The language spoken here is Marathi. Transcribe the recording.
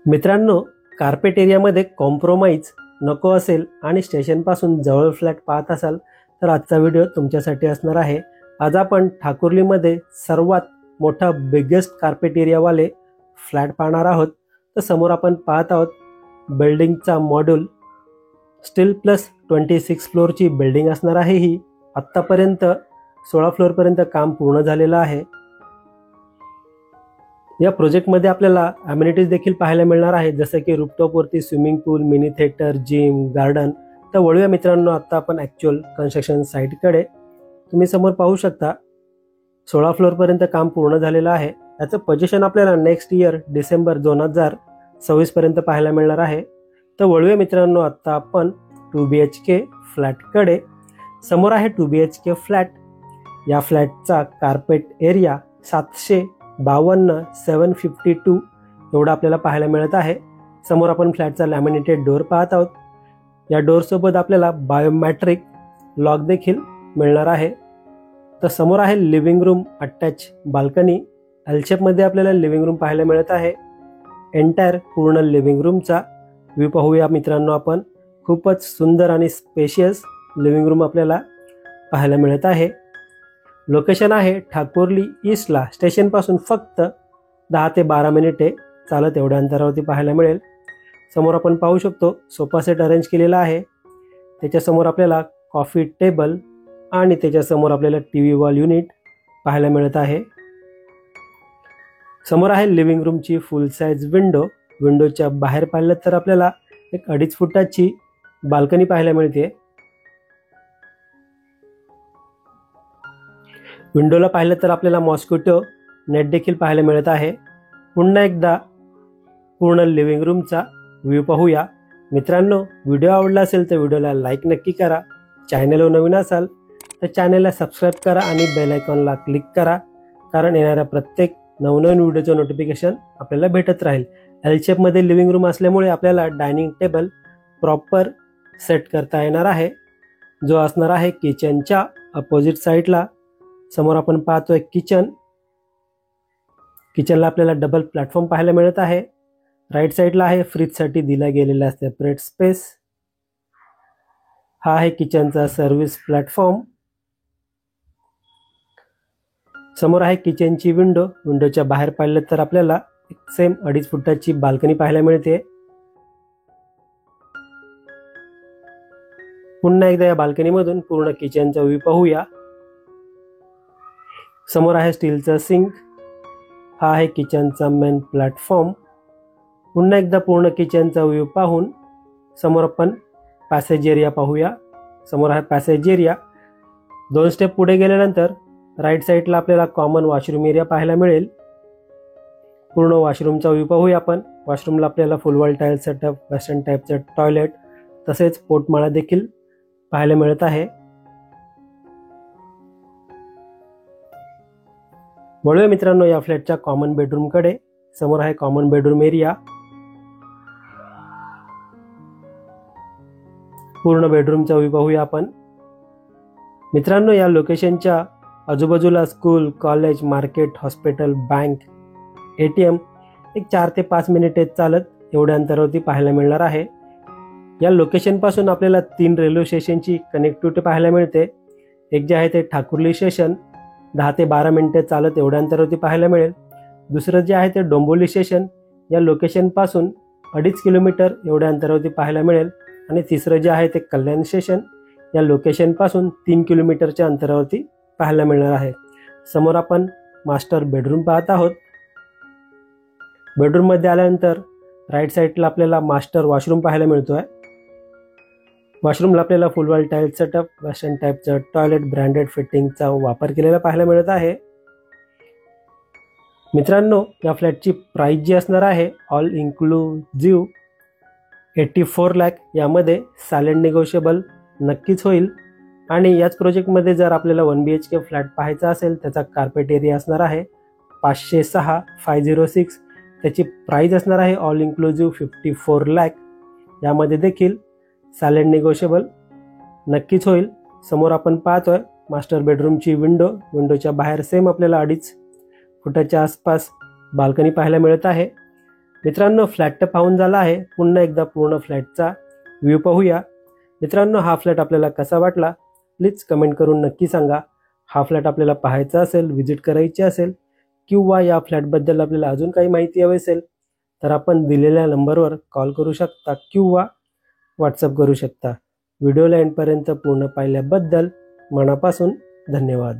मित्रांनो, कार्पेट एरियामध्ये कॉम्प्रोमाइज नको असेल आणि स्टेशनपासून जवळ फ्लॅट पाहत असाल तर आजचा व्हिडिओ तुमच्यासाठी असणार आहे। आज आपण ठाकुर्लीमध्ये सर्वात मोठा बिगेस्ट कार्पेट एरियावाले फ्लॅट पाहणार आहोत। तर समोर आपण पाहत आहोत बिल्डिंगचा मॉड्यूल स्टील प्लस 26 फ्लोअरची बिल्डिंग असणार आहे। ही आत्तापर्यंत 16 फ्लोअरपर्यंत काम पूर्ण झालेलं आहे। या प्रोजेक्टमध्ये आपल्याला अमेनिटीज देखील पाहायला मिळणार आहेत, जसे की रूफटॉपवरती स्विमिंग पूल, मिनी थिएटर, जिम, गार्डन। तर वळूया मित्रांनो आता आपण ॲक्च्युअल कन्स्ट्रक्शन साईटकडे। तुम्ही समोर पाहू शकता 16 फ्लोअरपर्यंत काम पूर्ण झालेलं आहे। याचं पोझिशन आपल्याला नेक्स्ट इयर डिसेंबर 2026 पर्यंत पाहायला मिळणार आहे। तर वळूया मित्रांनो आता आपण 2 BHK फ्लॅटकडे। समोर आहे 2 BHK फ्लॅट। या फ्लॅटचा कार्पेट एरिया 752 एवढा आपल्याला पाहायला मिळत आहे। समोर आपण फ्लॅटचा लॅमिनेटेड डोअर पाहत आहोत। या डोअर सोबत आपल्याला बायोमेट्रिक लॉक देखील मिळणार आहे। तर समोर आहे living room attach balcony. L शेपमध्ये आपल्याला लिव्हिंग रूम पाहायला मिळत आहे। एंटायर पूर्ण लिव्हिंग रूमचा व्ह्यू पाहूया मित्रांनो आपण। खूपच सुंदर आणि स्पेशियस लिव्हिंग रूम आपल्याला पाहायला मिळत आहे। लोकेशन आहे ठाकुर्ली ईस्टला, स्टेशनपासून फक्त 10 ते 12 मिनिटे चालत एवढ्या अंतरावरती पाहायला मिळेल। समोर आपण पाहू शकतो सोफा सेट अरेंज केलेला आहे। त्याच्यासमोर आपल्याला कॉफी टेबल आणि त्याच्यासमोर आपल्याला टीव्ही वॉल युनिट पाहायला मिळत आहे। समोर आहे लिव्हिंग रूमची फुल साइज विंडो। विंडोच्या बाहेर पाहिलं तर आपल्याला एक 2.5 फुटाची बाल्कनी पाहायला मिळते। विंडोला पाहिलं तर आपल्याला मॉस्किटो नेट देखील पाहायला मिळत आहे। पुन्हा एकदा पूर्ण लिव्हिंग रूमचा व्ह्यू पाहूया। मित्रांनो, व्हिडिओ आवडला असेल तर व्हिडिओला लाईक नक्की करा। चॅनलवर नवीन असाल तर चॅनलला सबस्क्राईब करा आणि बेल आयकॉनला क्लिक करा, कारण येणाऱ्या प्रत्येक नवनवीन व्हिडिओचं नोटिफिकेशन आपल्याला भेटत राहील। एल शेपमध्ये लिव्हिंग रूम असल्यामुळे आपल्याला डायनिंग टेबल प्रॉपर सेट करता येणार आहे, जो असणार आहे किचनच्या अपोजिट साईडला। समोर आपण पाहतोय किचन। किचनला आपल्याला डबल प्लॅटफॉर्म पाहायला मिळत आहे। राईट साईडला आहे फ्रीजसाठी दिला गेलेला सेपरेट स्पेस। हा आहे किचनचा सर्व्हिस प्लॅटफॉर्म। समोर आहे किचनची विंडो। विंडोच्या बाहेर पाहिलं तर आपल्याला सेम 2.5 फुटाची बाल्कनी पाहायला मिळते। पुन्हा एकदा या बाल्कनीमधून पूर्ण किचनचा व्ह्यू पाहूया। समोर आहे स्टीलचा सिंक। हा आहे किचनचा मेन प्लॅटफॉर्म। पुन्हा एकदा पूर्ण किचनचा व्ह्यू पाहून समोर आपण पॅसेज एरिया पाहूया। समोर आहे पॅसेज एरिया। 2 स्टेप पुढे गेल्यानंतर राईट साईडला आपल्याला कॉमन वॉशरूम एरिया पाहायला मिळेल। पूर्ण वॉशरूमचा व्ह्यू पाहूया आपण। वॉशरूमला आपल्याला फुल वॉल टाईल सेटअप, वेस्टर्न टाईपचं टॉयलेट तसेच पोटमाळा देखील पाहायला मिळत आहे। वळूया मित्रांनो या फ्लॅटच्या कॉमन बेडरूमकडे। समोर आहे कॉमन बेडरूम एरिया। पूर्ण बेडरूमचा व्ह्यू पाहूया आपण। मित्रांनो, या लोकेशनच्या आजूबाजूला school, college, market, hospital, bank, ATM एक 4 ते 5 मिनिटे चालत एवढ्या अंतरावरती पाहायला मिळणार आहे। या लोकेशनपासून आपल्याला 3 रेल्वे स्टेशनची कनेक्टिव्हिटी पाहायला मिळते। एक जे आहे ते ठाकुर्ली स्टेशन 10 ते 12 मिनिटे चालत एवढ्या अंतरावरती पाहायला मिळेल। दुसरं जे आहे ते डोंबिवली स्टेशन या लोकेशनपासून 2.5 किलोमीटर एवढ्या अंतरावरती पाहायला मिळेल। आणि तिसरं जे आहे ते कल्याण स्टेशन या लोकेशनपासून 3 किलोमीटरच्या अंतरावरती पाहायला मिळणार आहे। समोर आपण मास्टर बेडरूम पाहत आहोत। बेडरूममध्ये आल्यानंतर राईट साईडला आपल्याला मास्टर वॉशरूम पाहायला मिळतोय। वॉशरूमला आपल्याला फुल वॉल टाईल सेटअप, वेस्टर्न टाईपचं टॉयलेट, ब्रँडेड फिटिंगचा वापर केलेला पाहायला मिळत आहे। मित्रांनो, या फ्लॅटची प्राइस जी असणार आहे ऑल इन्क्लुझिव्ह 84 लाख। यामध्ये सायलेंट निगोशिएबल नक्कीच होईल। आणि याच प्रोजेक्टमध्ये जर आपल्याला 1 BHK फ्लॅट पाहायचा असेल, त्याचा कार्पेट एरिया असणार आहे 506 त्याची प्राइस असणार आहे ऑल इन्क्लुझिव्ह 54 लाख। यामध्ये देखील सायलेंट निगोशिएबल नक्कीच होईल। समोर आपण पाहतोय मास्टर बेडरूमची विंडो। विंडोच्या बाहेर सेम आपल्याला 2.5 फुटाच्या आसपास बाल्कनी पाहायला मिळत आहे। मित्रांनो, फ्लॅट तर पाहून झाला आहे, पुन्हा एकदा पूर्ण फ्लॅटचा व्ह्यू पाहूया. मित्रांनो, हा फ्लॅट आपल्याला कसा वाटला प्लीज कमेंट करून नक्की सांगा. हा फ्लॅट आपल्याला पाहायचा असेल, व्हिजिट करायची असेल किंवा या फ्लॅटबद्दल आपल्याला अजून काही माहिती हवी असेल तर आपण दिलेल्या नंबरवर कॉल करू शकता किंवा व्हॉट्सअप करू शकता. व्हिडिओला एंडपर्यंत पूर्ण पाहिल्याबद्दल मनापासून धन्यवाद.